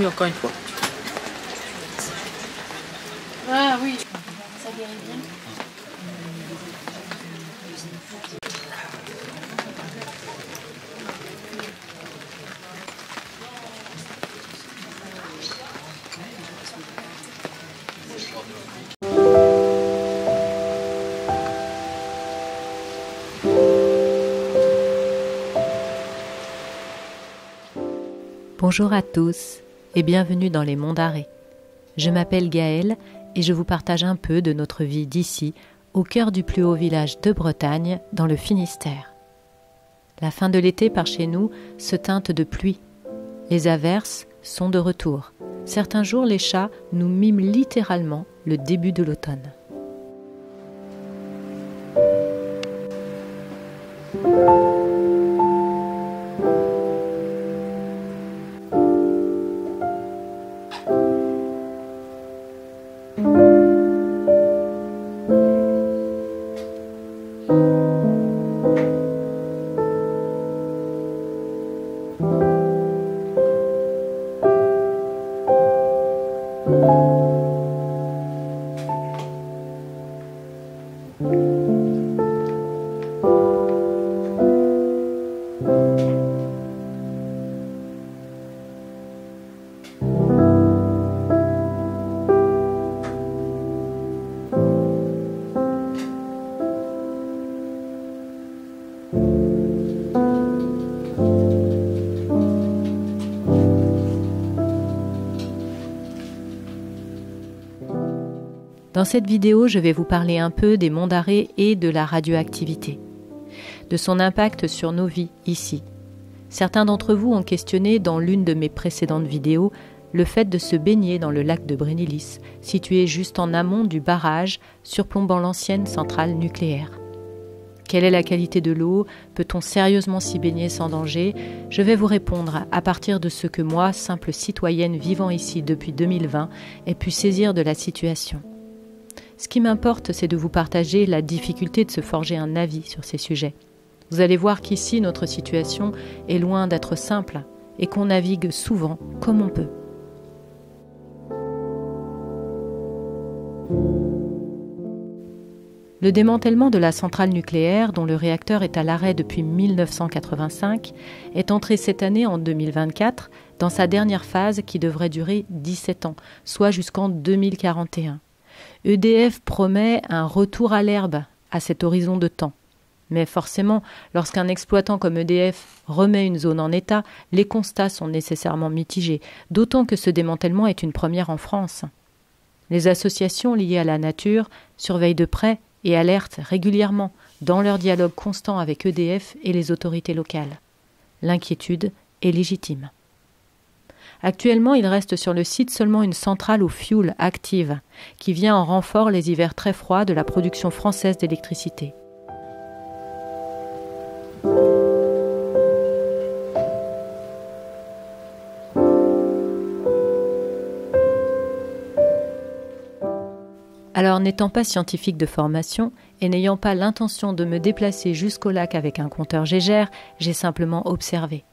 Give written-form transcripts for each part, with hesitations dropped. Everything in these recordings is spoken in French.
Oui, encore une fois. Ah oui, ça guérit bien. Bonjour à tous et bienvenue dans les Monts d'Arrée. Je m'appelle Gaëlle et je vous partage un peu de notre vie d'ici, au cœur du plus haut village de Bretagne, dans le Finistère. La fin de l'été par chez nous se teinte de pluie. Les averses sont de retour. Certains jours, les chats nous miment littéralement le début de l'automne. Dans cette vidéo, je vais vous parler un peu des monts d'Arrée et de la radioactivité, de son impact sur nos vies ici. Certains d'entre vous ont questionné dans l'une de mes précédentes vidéos le fait de se baigner dans le lac de Brennilis, situé juste en amont du barrage surplombant l'ancienne centrale nucléaire. Quelle est la qualité de l'eau? Peut-on sérieusement s'y baigner sans danger? Je vais vous répondre à partir de ce que moi, simple citoyenne vivant ici depuis 2020, ai pu saisir de la situation. Ce qui m'importe, c'est de vous partager la difficulté de se forger un avis sur ces sujets. Vous allez voir qu'ici, notre situation est loin d'être simple et qu'on navigue souvent comme on peut. Le démantèlement de la centrale nucléaire, dont le réacteur est à l'arrêt depuis 1985, est entré cette année en 2024 dans sa dernière phase qui devrait durer 17 ans, soit jusqu'en 2041. EDF promet un retour à l'herbe à cet horizon de temps. Mais forcément, lorsqu'un exploitant comme EDF remet une zone en état, les constats sont nécessairement mitigés, d'autant que ce démantèlement est une première en France. Les associations liées à la nature surveillent de près et alertent régulièrement dans leur dialogue constant avec EDF et les autorités locales. L'inquiétude est légitime. Actuellement, il reste sur le site seulement une centrale au fioul active, qui vient en renfort les hivers très froids de la production française d'électricité. Alors, n'étant pas scientifique de formation et n'ayant pas l'intention de me déplacer jusqu'au lac avec un compteur Gégère, j'ai simplement observé.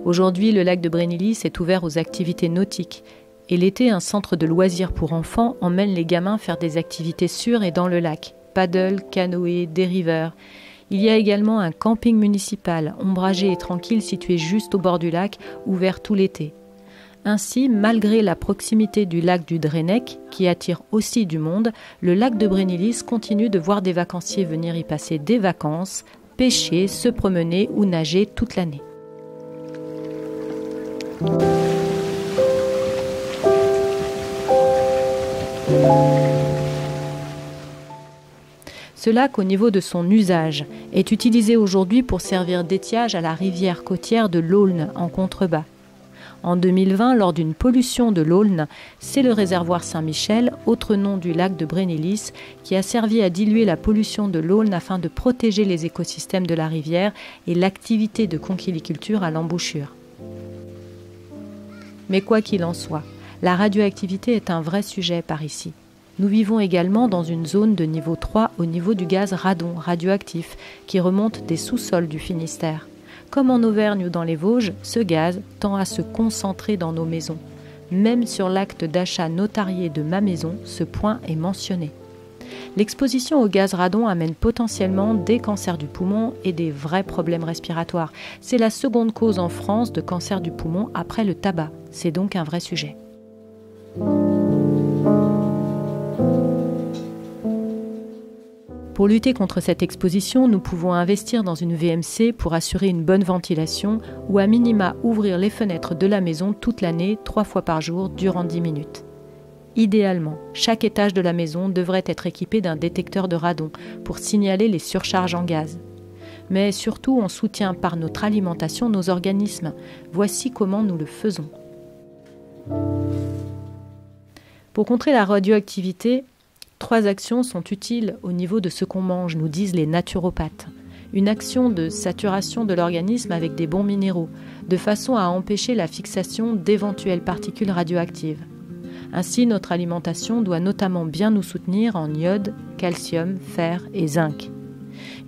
Aujourd'hui, le lac de Brennilis est ouvert aux activités nautiques et l'été, un centre de loisirs pour enfants emmène les gamins faire des activités sur et dans le lac, paddle, canoë, dériveur. Il y a également un camping municipal, ombragé et tranquille situé juste au bord du lac, ouvert tout l'été. Ainsi, malgré la proximité du lac du Drennec, qui attire aussi du monde, le lac de Brennilis continue de voir des vacanciers venir y passer des vacances, pêcher, se promener ou nager toute l'année. Ce lac, au niveau de son usage, est utilisé aujourd'hui pour servir d'étiage à la rivière côtière de l'Aulne en contrebas. En 2020, lors d'une pollution de l'Aulne, c'est le réservoir Saint-Michel, autre nom du lac de Brennilis, qui a servi à diluer la pollution de l'Aulne afin de protéger les écosystèmes de la rivière et l'activité de conchiliculture à l'embouchure. Mais quoi qu'il en soit, la radioactivité est un vrai sujet par ici. Nous vivons également dans une zone de niveau 3 au niveau du gaz radon radioactif qui remonte des sous-sols du Finistère. Comme en Auvergne ou dans les Vosges, ce gaz tend à se concentrer dans nos maisons. Même sur l'acte d'achat notarié de Ma Maison, ce point est mentionné. L'exposition au gaz radon amène potentiellement des cancers du poumon et des vrais problèmes respiratoires. C'est la seconde cause en France de cancer du poumon après le tabac. C'est donc un vrai sujet. Pour lutter contre cette exposition, nous pouvons investir dans une VMC pour assurer une bonne ventilation ou à minima ouvrir les fenêtres de la maison toute l'année, 3 fois par jour, durant 10 minutes. Idéalement, chaque étage de la maison devrait être équipé d'un détecteur de radon pour signaler les surcharges en gaz. Mais surtout, on soutient par notre alimentation nos organismes. Voici comment nous le faisons. Pour contrer la radioactivité, 3 actions sont utiles au niveau de ce qu'on mange, nous disent les naturopathes. Une action de saturation de l'organisme avec des bons minéraux, de façon à empêcher la fixation d'éventuelles particules radioactives. Ainsi, notre alimentation doit notamment bien nous soutenir en iode, calcium, fer et zinc.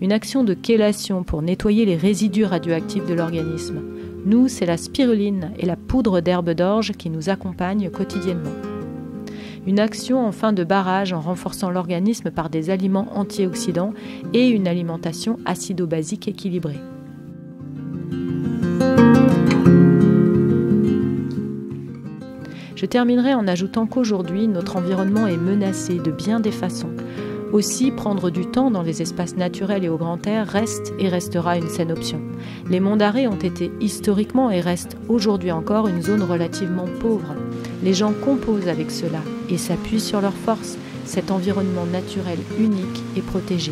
Une action de chélation pour nettoyer les résidus radioactifs de l'organisme. Nous, c'est la spiruline et la poudre d'herbe d'orge qui nous accompagnent quotidiennement. Une action enfin de barrage en renforçant l'organisme par des aliments antioxydants et une alimentation acido-basique équilibrée. Je terminerai en ajoutant qu'aujourd'hui, notre environnement est menacé de bien des façons. Aussi, prendre du temps dans les espaces naturels et au grand air reste et restera une saine option. Les monts d'arrêt ont été historiquement et restent aujourd'hui encore une zone relativement pauvre. Les gens composent avec cela et s'appuient sur leurs forces, cet environnement naturel unique et protégé.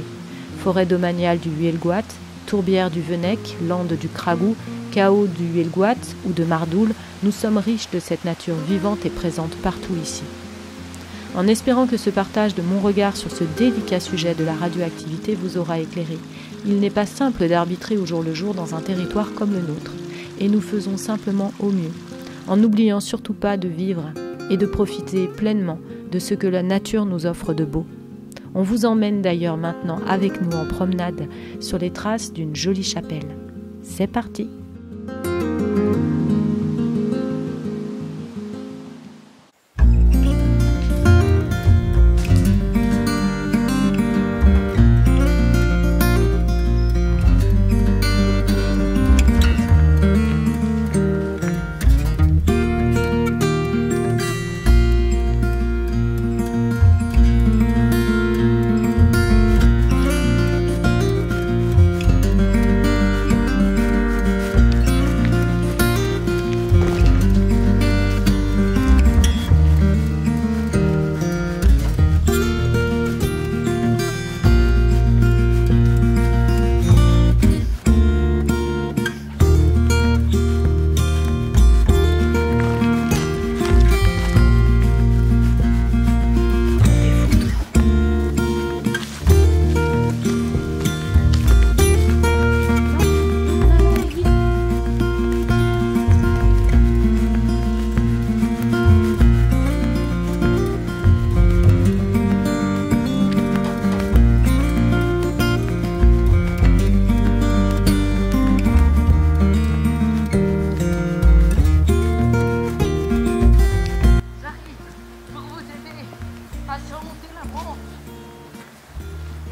Forêt domaniale du Huelgoat, tourbière du Venec, lande du Cragou, chaos du Huelgoat ou de Mardoul, nous sommes riches de cette nature vivante et présente partout ici. En espérant que ce partage de mon regard sur ce délicat sujet de la radioactivité vous aura éclairé. Il n'est pas simple d'arbitrer au jour le jour dans un territoire comme le nôtre, et nous faisons simplement au mieux, en n'oubliant surtout pas de vivre et de profiter pleinement de ce que la nature nous offre de beau. On vous emmène d'ailleurs maintenant avec nous en promenade sur les traces d'une jolie chapelle. C'est parti!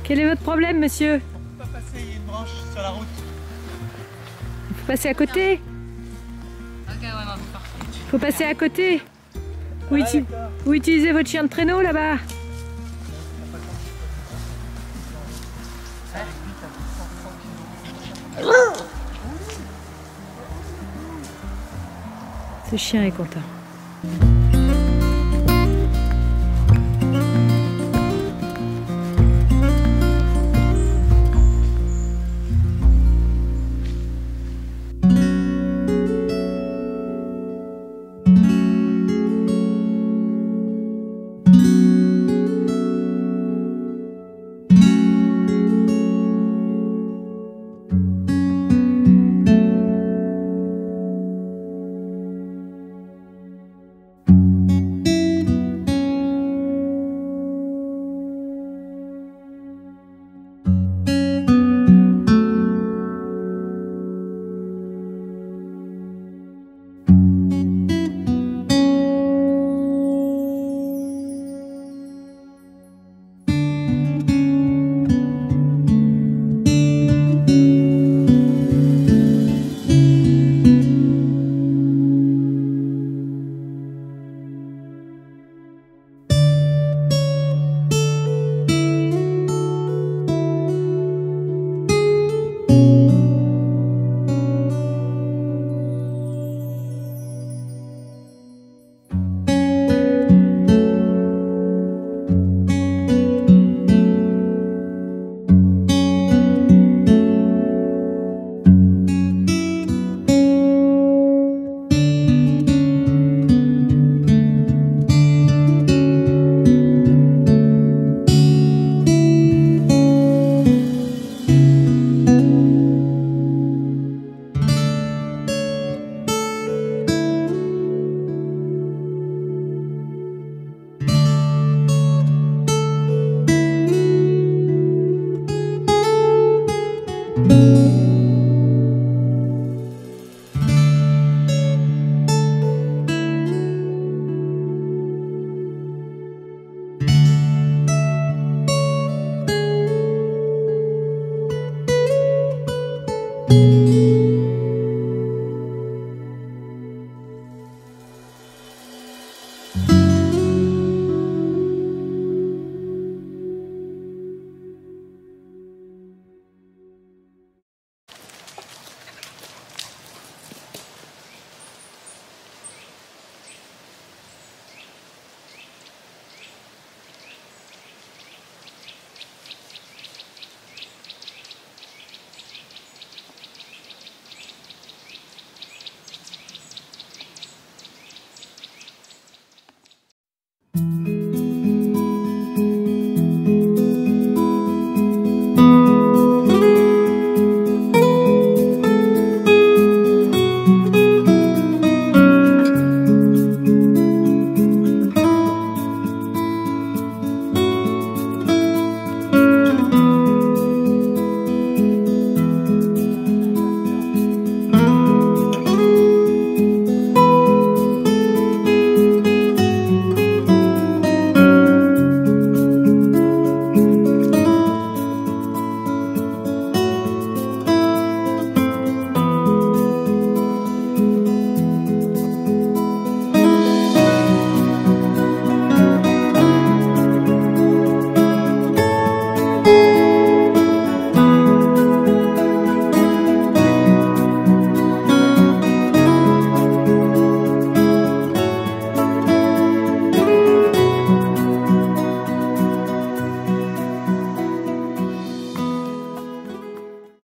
Quel est votre problème, monsieur? On ne peut pas passer, il y a une branche sur la route. Il faut passer à côté. Ok, ouais, non, c'est parfait. Il faut passer à côté. Où utilisez votre chien de traîneau là-bas? Ce chien est content.